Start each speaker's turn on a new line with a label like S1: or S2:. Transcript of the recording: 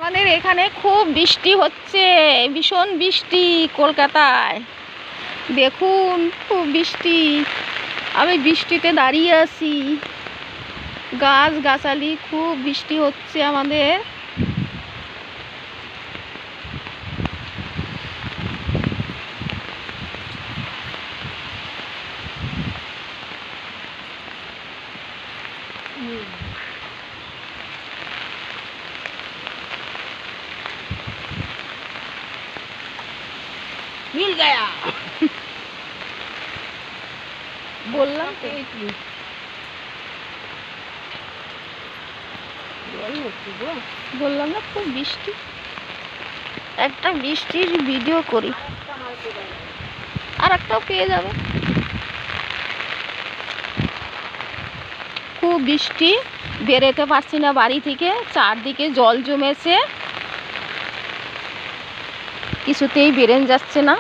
S1: আমাদের এখানে খুব বৃষ্টি হচ্ছে, ভীষণ বৃষ্টি কলকাতায়। দেখুন খুব বৃষ্টি, আমি বৃষ্টিতে দাঁড়িয়ে আছি। গাছ গাছালি খুব বৃষ্টি হচ্ছে আমাদের।
S2: मिल गया
S1: বললাম তো, বললাম না খুব বৃষ্টি। একটা বৃষ্টির ভিডিও করি, আর একটাও পেয়ে যাবে। খুব বৃষ্টি, বেরোতে পারছি না বাড়ি থেকে, চারদিকে জল জমেছে, কিছুতেই বেরোনো যাচ্ছে না।